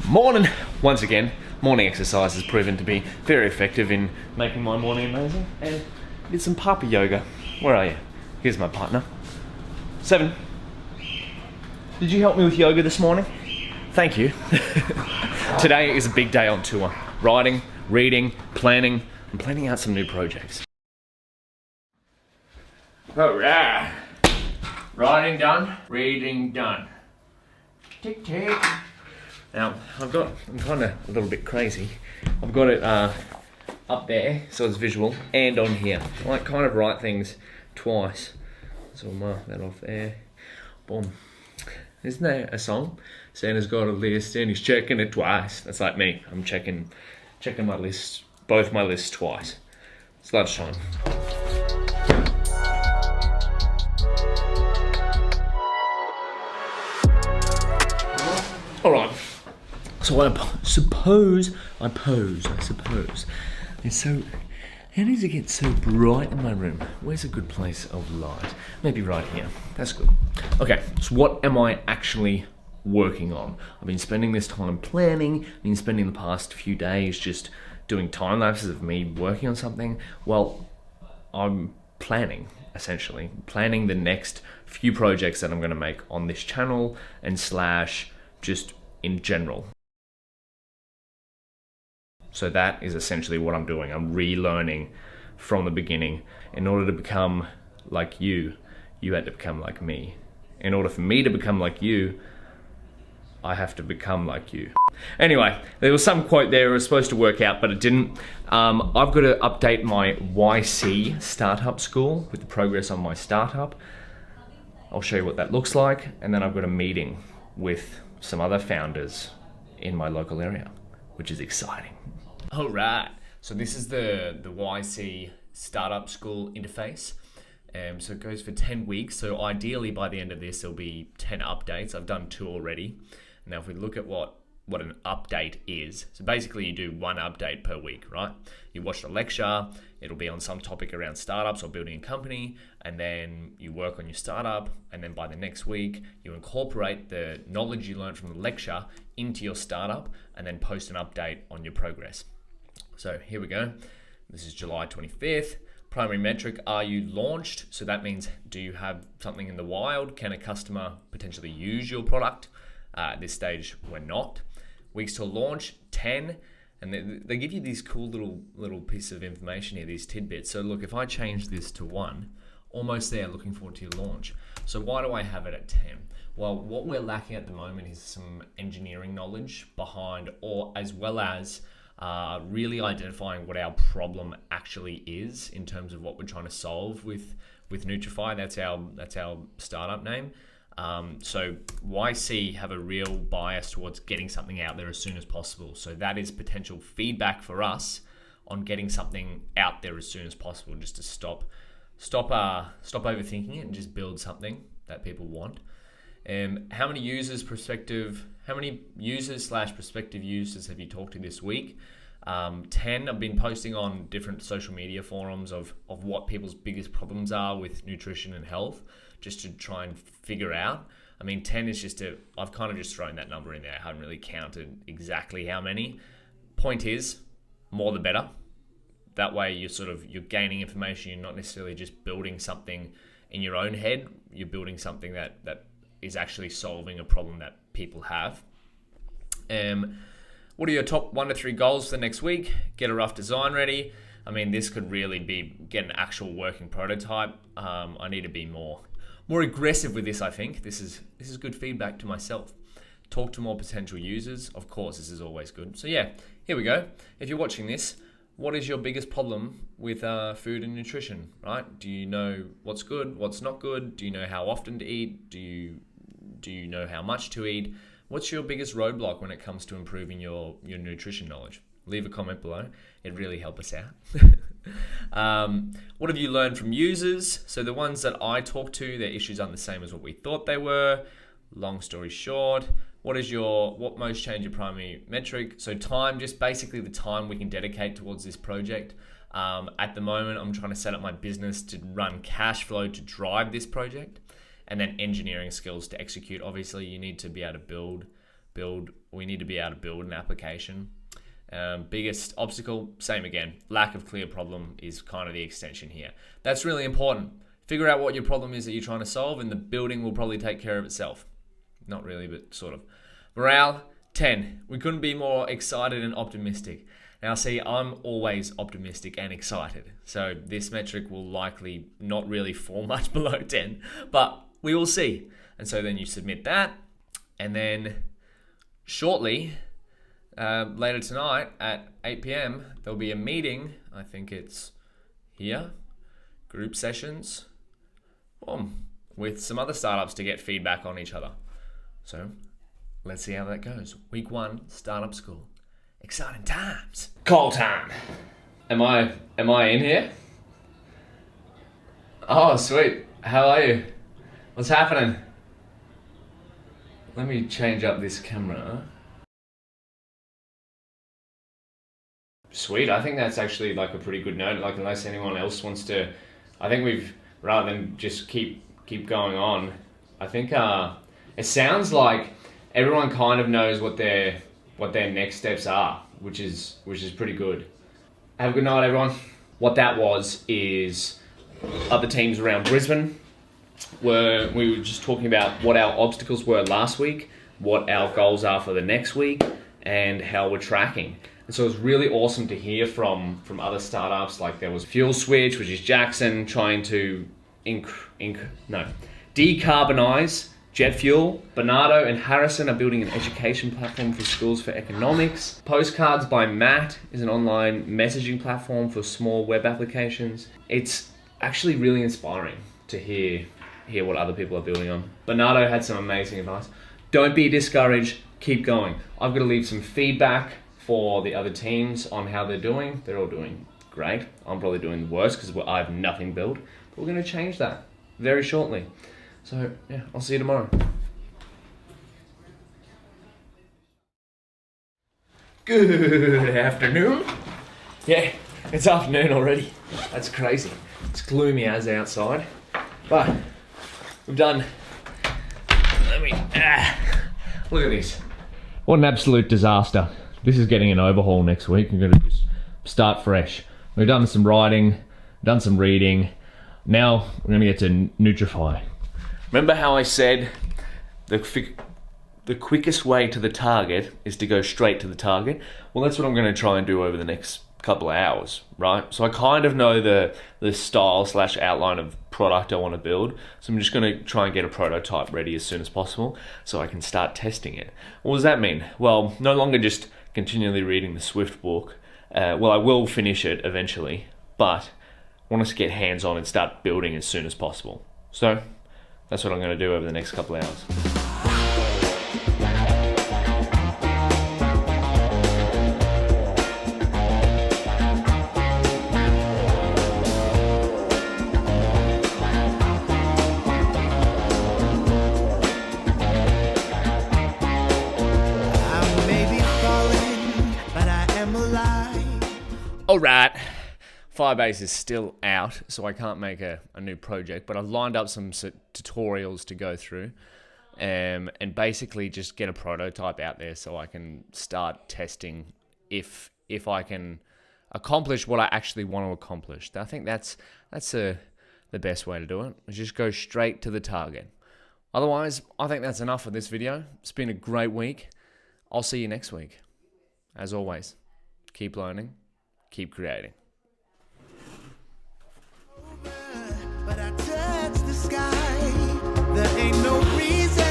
Morning! Once again, morning exercise has proven to be very effective in making my morning amazing. And did some Papa yoga. Where are you? Here's my partner. 7. Did you help me with yoga this morning? Thank you. Today is a big day on tour. Writing, reading, planning. I'm planning out some new projects. Alright. Writing done, reading done. Tick tick. Now, I'm kind of a little bit crazy. I've got it up there, so it's visual, and on here. I like kind of write things twice. So I'll mark that off there. Boom. Isn't there a song? Santa's got a list and he's checking it twice. That's like me. I'm checking my lists, both my lists twice. It's lunchtime. All right. So I suppose. It's so. How does it get so bright in my room? Where's a good place of light? Maybe right here. That's good. Okay. So what am I actually working on? I've been spending this time planning. I've been spending the past few days just doing time lapses of me working on something. Well, I'm planning. Essentially, planning the next few projects that I'm going to make on this channel and slash just in general. So that is essentially what I'm doing. I'm relearning from the beginning. In order to become like you, you had to become like me. In order for me to become like you, I have to become like you. Anyway, there was some quote there. It was supposed to work out, but it didn't. I've got to update my YC Startup School with the progress on my startup. I'll show you what that looks like. And then I've got a meeting with some other founders in my local area, which is exciting. All right. So this is the YC Startup School interface. So it goes for 10 weeks. So ideally by the end of this, there'll be 10 updates. I've done 2 already. Now, if we look at what an update is, so basically you do 1 update per week, right? You watch the lecture, it'll be on some topic around startups or building a company, and then you work on your startup, and then by the next week, you incorporate the knowledge you learned from the lecture into your startup, and then post an update on your progress. So here we go. This is July 25th. Primary metric, are you launched? So that means, do you have something in the wild? Can a customer potentially use your product? At this stage, we're not. Weeks till launch, 10. And they give you these cool little pieces of information here, these tidbits. So look, if I change this to 1, almost there, looking forward to your launch. So why do I have it at 10? Well, what we're lacking at the moment is some engineering knowledge behind, or as well as really identifying what our problem actually is in terms of what we're trying to solve with Nutrify. That's our startup name. So YC have a real bias towards getting something out there as soon as possible. So that is potential feedback for us on getting something out there as soon as possible, just to stop overthinking it and just build something that people want. How many users / prospective users have you talked to this week? 10. I've been posting on different social media forums of what people's biggest problems are with nutrition and health, just to try and figure out. I mean, 10 is I've kind of just thrown that number in there. I haven't really counted exactly how many. Point is, more the better. That way you're gaining information. You're not necessarily just building something in your own head. You're building something that is actually solving a problem that people have. What are your top 1 to 3 goals for the next week? Get a rough design ready. I mean, this could really be get an actual working prototype. I need to be more aggressive with this. I think this is good feedback to myself. Talk to more potential users. Of course, this is always good. So yeah, here we go. If you're watching this, what is your biggest problem with food and nutrition, right? Do you know what's good, what's not good? Do you know how often to eat? Do you know how much to eat? What's your biggest roadblock when it comes to improving your nutrition knowledge? Leave a comment below. It really helps us out. What have you learned from users? So the ones that I talk to, their issues aren't the same as what we thought they were. Long story short, what most change your primary metric? So time, just basically the time we can dedicate towards this project. At the moment, I'm trying to set up my business to run cash flow to drive this project. and then engineering skills to execute. Obviously, you need to be able to build. We need to be able to build an application. Biggest obstacle, same again, lack of clear problem is kind of the extension here. That's really important. Figure out what your problem is that you're trying to solve, and the building will probably take care of itself. Not really, but sort of. Morale, 10. We couldn't be more excited and optimistic. Now, see, I'm always optimistic and excited, so this metric will likely not really fall much below 10, but we will see. And so then you submit that, and then shortly, later tonight at 8 p.m, there'll be a meeting. I think it's here, group sessions, with some other startups to get feedback on each other. So let's see how that goes. Week 1, Startup School. Exciting times. Call time. Am I in here? Oh, sweet. How are you? What's happening? Let me change up this camera. Sweet. I think that's actually like a pretty good note. Like, unless anyone else wants to, I think we've, rather than just keep going on, I think it sounds like everyone kind of knows what their next steps are, which is pretty good. Have a good night, everyone. What that was is other teams around Brisbane we were just talking about what our obstacles were last week, what our goals are for the next week, and how we're tracking. And so it was really awesome to hear from other startups. Like, there was Fuel Switch, which is Jackson, trying to decarbonize jet fuel. Bernardo and Harrison are building an education platform for schools for economics. Postcards by Matt is an online messaging platform for small web applications. It's actually really inspiring to hear what other people are building on. Bernardo had some amazing advice. Don't be discouraged, keep going. I've got to leave some feedback for the other teams on how they're doing. They're all doing great. I'm probably doing the worst because I have nothing built. But we're going to change that very shortly. So yeah, I'll see you tomorrow. Good afternoon. Yeah, it's afternoon already. That's crazy. It's gloomy as outside. But we've done, look at this. What an absolute disaster. This is getting an overhaul next week. We're going to just start fresh. We've done some writing, done some reading. Now we're going to get to Nutrify. Remember how I said the quickest way to the target is to go straight to the target? Well, that's what I'm going to try and do over the next couple of hours, right? So I kind of know the style / outline of product I want to build. So I'm just going to try and get a prototype ready as soon as possible so I can start testing it. What does that mean? Well, no longer just continually reading the Swift book. Well, I will finish it eventually, but I want us to get hands-on and start building as soon as possible. So that's what I'm going to do over the next couple of hours. Alright, Firebase is still out, so I can't make a new project, but I've lined up some tutorials to go through and basically just get a prototype out there so I can start testing if I can accomplish what I actually want to accomplish. I think that's the best way to do it, is just go straight to the target. Otherwise, I think that's enough for this video. It's been a great week. I'll see you next week. As always, keep learning. Keep creating. But I touch the sky. There ain't no reason.